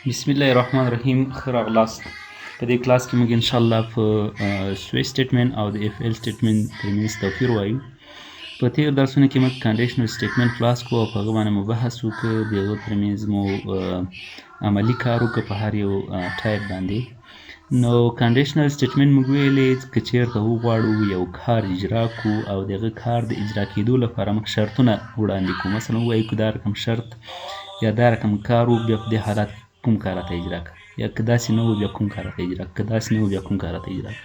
بسم الله الرحمن الرحیم. ښه راغلاست. په دې کلاس کې موږ انشاءالله په سویچ سټیټمنټ او د اف ایل سټیټمنټ ترمنځ توپیر وایو. په تېرو درسونو کې موږ کنډیشنل سټیټمنټ خلاص کړو او په هغه باندې مو بحث وکړ، د هغه ترمنځ مو عملي کار وکړ په هر یو ټایپ باندې. نو کنډیشنل سټیټمنټ موږ ویلې که چېرته وغواړو یو کار اجرا کړو او د هغه کار د اجرا کېدو لپاره موږ شرطونه وړاندې کړو. مثلا ووایو که دا رقم شرط یا دا رقم کار و، بیا په دې حالت کوم کار راته اجرا کړه، یا که داسې نه و بیا کوم کار راته اجرا کړه، که داسې نه و بیا کوم کار راته اجرا کړه.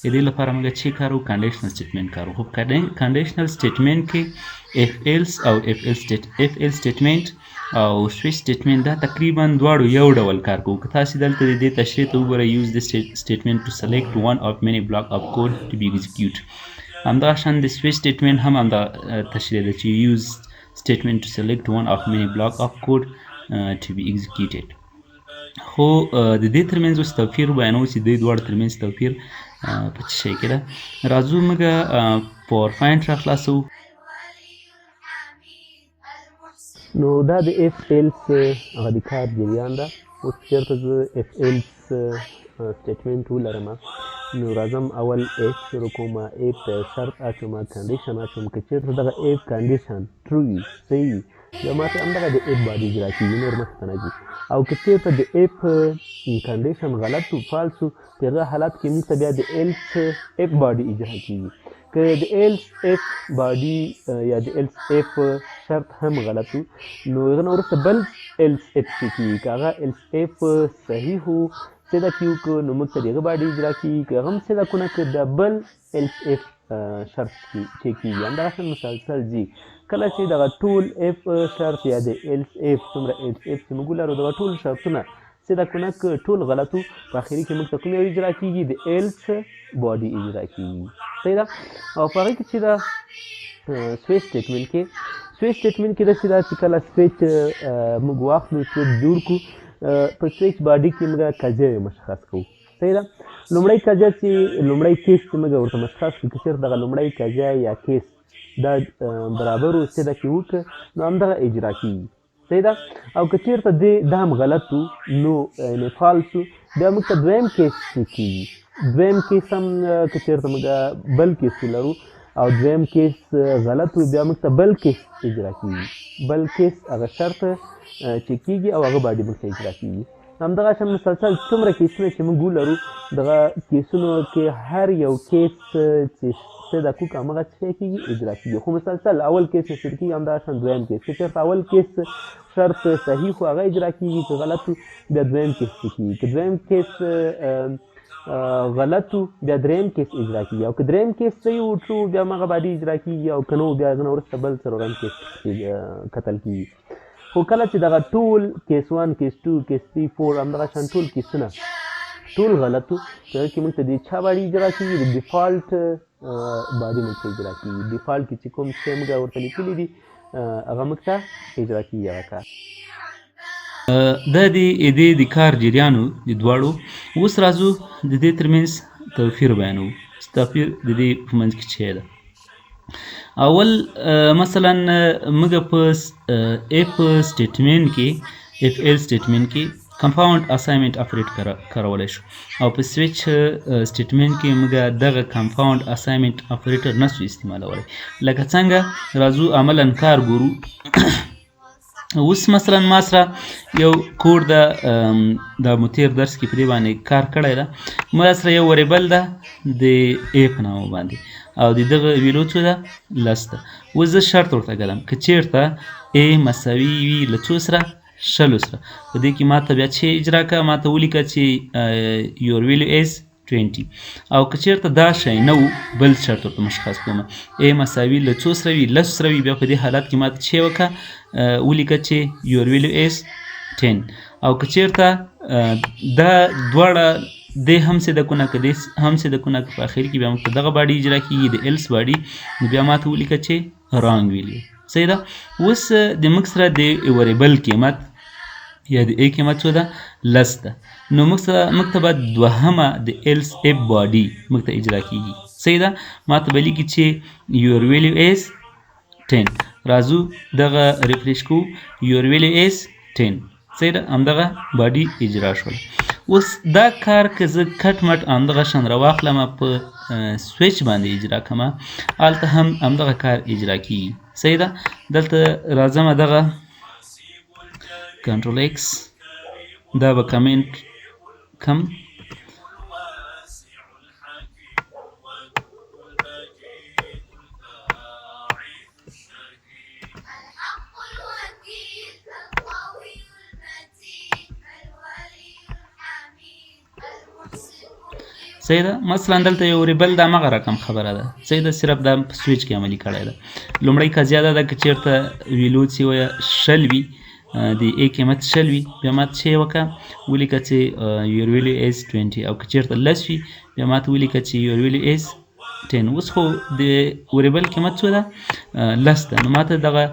د دې لپاره موږ چې کار وکړو کنډیشنل سټیټمنټ کار وکړو. په کنډیشنل سټیټمنټ کې اف ایلس او اف ایل سټیټمنټ او سویچ سټیټمنټ دا تقریبا دواړو یو ډول کار کوو. که تاسې دلته د دې تشریح ته وګورئ، یوز د سټیټمنټ ټو سلیکټ ون اف مینی بلاک اف کوډ ټو بی ایگزیکیوټ. همدغه شان د سویچ سټیټمنټ هم همدا تشریح ده چې یوز سټیټمنټ ټو سلیکټ ون اف مینی بلاک اف کوډ ټو بی ایگزیکیوټډ. خو د دې ترمنځ اوس توپیر بیانوو چې د دواړو ترمنځ توپیر په څه شی کې ده. راځو موږ پاور پوینټ راخلاصوو. نو دا د اف ایلس هغه د کار جریان ده. اوس چېرته زه اف ایلس سټیټمنټ ولرم، نو راځم اول اف شروع کوم، اف شرط اچوم، کنډیشن اچوم. که چېرته دغه اف کنډیشن ټرو وي، صحیح وي، بیا ماته همدغه د اف باډي اجرا کېږي، نور مخته نه ځي. او که چېرته د اف کنډیشن غلط و، فالس و، په هغه حالت کې موږ ته بیا د ایلس اف باډي اجرا کېږي. که د ایلس اف باډي یا د ایلس اف شرط هم غلط و، نو هغه نه وروسته بل ایلس اف چې کېږي. که هغه ایلس اف صحیح و، سیده کې وکړو، نو موږ ته د هغه باډي اجرا کېږي. که هغه هم سیده کړو نه کړو، د بل ایلس اف شرط چې کېږي همدغسې مسلسل ځي. کله چې دغه ټول اف شرط یا د ایلس اف څومره ایلس اف چې موږ ولرو، دغه ټول شرطونه سیده کړو نه کړو، ټول غلط و، په اخري کې موږ ته کوم یو اجرا کېږي؟ د ایلس باډي اجرا کېږي، صحیح ده. او په هغې کې چې ده سویچ سټیټمنټ کې داسې ده چې کله سویچ موږ واخلو، سویچ جوړ کړو، په سویچ باډي کې موږ کجه مشخص کوو، صحیح ده. لومړی کیس چې موږ ورته مشخص کړو، که چېرته دغه لومړی کجه یا کیس دا برابر و، سیده کې وکړه، نو همدغه اجرا کېږي، صحیح ده. او که چېرته دا هم غلط و، نو یعنې فالس و، بیا موږ ته دویم کیس چې کېږي. دویم کیس هم که چېرته موږ بل کیس ولرو او دویم کیس غلط و، بیا موږ ته بل کیس اجرا کېږي. بل کیس هغه شرط چې کېږي او هغه باډي موږ ته اجرا کېږي. همدغه شان مسلسل څومره کیسونه چې موږ ولرو، دغه کیسونو کې هر یو کیس چې سیده کړو، همغه څه کېږي؟ اجرا کېږي. خو مسلسل اول کیس نه شروع کېږي، همدغه شان دویم کیس. که چېرته اول کیس شرط صحیح خو هغه اجرا کېږي، که غلط و بیا دویم کیس چې کېږي. که دویم کیس غلط و، بیا دریم کیس اجرا کېږي. او که دریم کیس صحیح و، ټرو، بیا همغه باډي اجرا کېږي. او که نه و، بیا هغه نه وروسته بل څلورم کیس کتل کېږي. خو کله چې دغه ټول کیس 1 کیس 2 کیس 3 4 همدغه شان ټول کیسونه ټول غلط و، په هغه کې موږ ته د چا باډي اجرا کېږي؟ د ډیفالټ باډي موږ ته اجرا کېږي. ډیفالټ کې چې کوم شی موږ ورته لیکلي دي، هغه موږ ته اجرا کېږي هغه کار. دا د دې د کار جریانو د دواړو. اوس راځو د دې ترمنځ توپیر بیانوو. توپیر د دې په منځ کې څه ده؟ اول مثلا موږ په اف سټیټمنټ کې اف ایل سټیټمنټ کې کمپاوند اساینمنټ اپریټ کارولی شو، او په سویچ سټیټمنټ کې موږ دغه کمپاوند اساینمنټ اپریټر نسو استعمالولی. لکه څنګه؟ راځو عملا کار ګورو. اوس مثلا ما سره یو کوډ ده، دا مو تېر درس کې په دې باندې کار کړی ده. ما سره یو وریبل ده د ا په نامه باندې، او د دغه ویلو څو ده؟ 10 ده. اوس زه شرط ورته ګلم، که چېرته ا مساوي وي له څو سره؟ 100 سره. په دې کې ما ته بیا چې اجرا کړه، ما ته ولیکه چې یور ویلو از 20. او که چېرته دا شی نه و، بل شرط ورته مشخص کوم، ا مساوي له څو سره وي؟ 10 سره وي. بیا په دې حالت کې ما ته چې وکړه، ولیکه چې یور ویلو از 10. او که چېرته دا دواړه دی هم سیده کړو نه که دی هم سیده کړو نه که، په اخر کې بیا موږ ته دغه باډي اجرا کېږي، د ایلس باډي. نو بیا ما ته ولیکه چې رانګ ویلو، صحیح ده. اوس د موږ سره د وریبل قیمت یا د ا قیمت څو ده؟ 10 ده. نو موږ ته به دوهمه د ایلس اف باډي موږ ته اجرا کېږي، صحیح ده. ما ته به لیکي چې یور ویلو از 10. راځو دغه ریفریش کوو، یور ویلو از 10، صحیح ده همدغه باډي اجرا شول. اوس دا کار که زه کټ مټ همدغه شان راواخلمه په سویچ باندې اجرا کړمه هلته هم همدغه کار اجرا کیږي. صحیح ده دلته راځمه دغه کنټرول ایکس دا به کمنټ کم صحیح ده مثلا دلته یو ریبل د همغه رقم خبره ده. صحیح ده صرف دا په سویچ کې عملي کړی ده. لومړی قضیه دا ده که چېرته ویلوڅ ویه 100 وي د ا قیمت 100 وي بیا ما څه وکړه ولیکه چې یور ویلیو از 20 او که چېرته 10 وي بیا ما ته ولیکه چې یور ویلیو از 10. اوس خو د وریبل قیمت څو ده 10 ده نو ما ته دغه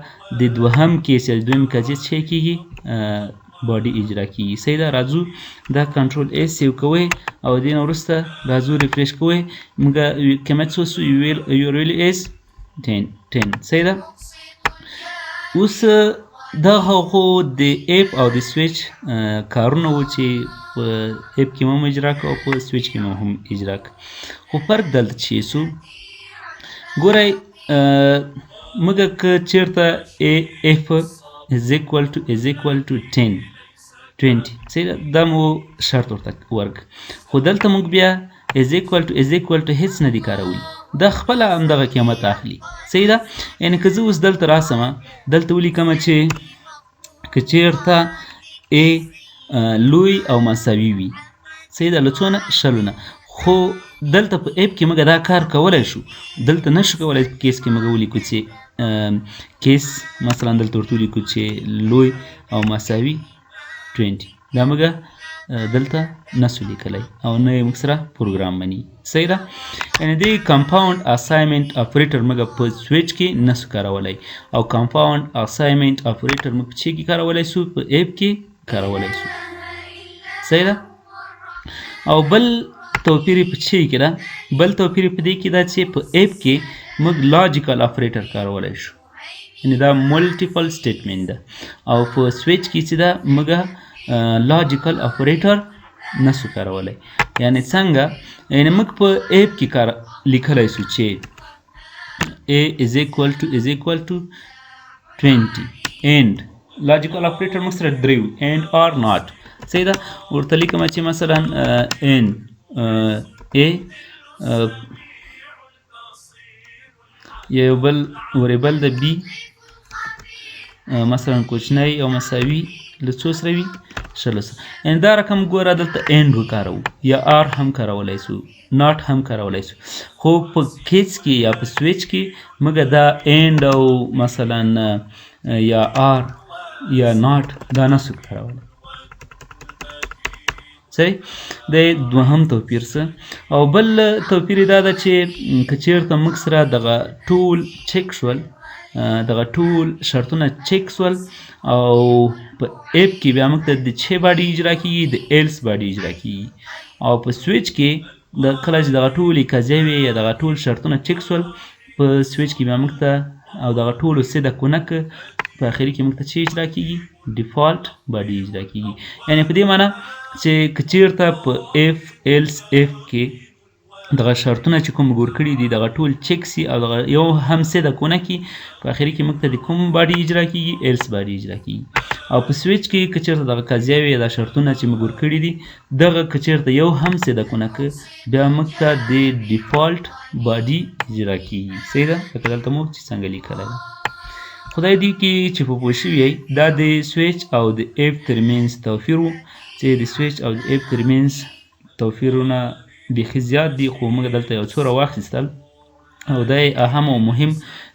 د دوهم کیس یا دویم قضیې څه کیږي باډي اجرا کیږي. صحیح ده راځو دا کنټرول ای سیو کوئ او دې نه وروسته راځو ریفریش کوئ موږ قیمت څو سو یور ویلیو از 10. صحیح ده اوس دا خو د اپ او د سویچ کارونه وو چې په اپ کې هم اجرا کړه او په سویچ کې هم اجرا کړه. خو فرق دلته چې سو ګورئ موږ که چېرته اف is equal to 10 20 صحیح ده دا مو شرط ورته ورک خو دلته موږ بیا is equal to هیڅ نه دي کارولی دا خپله همدغه قیمت اخلي. صحیح ده یعنې که زه اوس دلته راسمه دلته ولیکمه چې که چېرته ا لوی او مساوي وي صحیح ده له څونه 100 نه خو دلته په اپ کې موږ دا کار کولی شو دلته نشو کولی په کیس کې موږ ولیکو چې کیس مثلا دلته ورته ولیکو چې لوی او مساوي 20 دا موږ دلته نسو لیکلی او نه یې موږ سره پروګرام مني. صحیح ده یعنې دې کمپاوند اسایمنټ اپریټر موږ په سویچ کې نسو کارولی او کمپاوند اسایمنټ اپریټر موږ په چی کې کارولی سو په اپ کې کارولی سو. صحیح ده او بل توپیر په چی کې ده بل توپیر په دې کې ده چې په اپ کې موږ لاجیکل اپریټر کارولی شو یعنې دا ملټیپل سټیټمنټ ده او په سویچ کې چې ده موږ لاجیکل اپریټر نسو کارولی. یعنې څنګه یعنې موږ په اپ کې کار لیکلی سو چې a is equal to 20 and لاجیکل اپریټر موږ سره درې وي and or not. صحیح ده ورته لیکمه چې مثلا and a یو بل وریبل د بی مثلا کوچنی او مساوي له څو سره وي 16 سره یعنې دا رقم ګوره دلته اینډ وکاروو یا آر هم کارولی سو ناټ هم کارولی سو خو په کیس کې یا په سویچ کې موږ دا اینډ او مثلا یا آر یا ناټ دا نسو کارولی. صحیح د دوهم توپیر څه او بل توپیر دا ده چې که چېرته موږ سره دغه ټول چک شول دغه ټول شرطونه چک شول او په اپ کې بیا موږ ته د چې باډي اجرا کیږي د ایلس باډي اجرا کیږي او په سویچ کې د کله چې دغه ټولې قضیې وي یا دغه ټول شرطونه چک شول په سویچ کې بیا موږ ته او دغه ټولو سیده کونه که په اخري کې موږ ته چې اجرا کیږي ډیفالټ باډي اجرا کیږي. یعنې په دې معنی چې که چېرته په اف ایلس اف کې دغه شرطونه چې کوم ګور کړي دي دغه ټول چک سي او دغه یو هم سیده کونه کې په اخري کې موږ ته د کوم باډي اجرا کیږي ایلس باډي اجرا کیږي او په سویچ کې که چېرته دغه قضیه وي دا شرطونه چې موږ ګور کړي دي دغه که چېرته یو هم سیده کونه که بیا موږ ته د ډیفالټ باډي اجرا کیږي. صحیح ده لکه دلته موږ چې څنګه لیکلی ده. خدای دې کې چې په پوه شوي یئ دا د سویچ او د اپ ترمنځ توپیر و چې د سویچ او د اپ ترمنځ توپیرونه بیخي زیات دي خو موږ دلته یو څو راواخیستل او دا یې اهم او مهم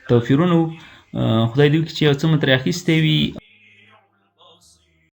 توپیرونه و. خدای دې وکړي چې یو څه مو ترې اخیستی وي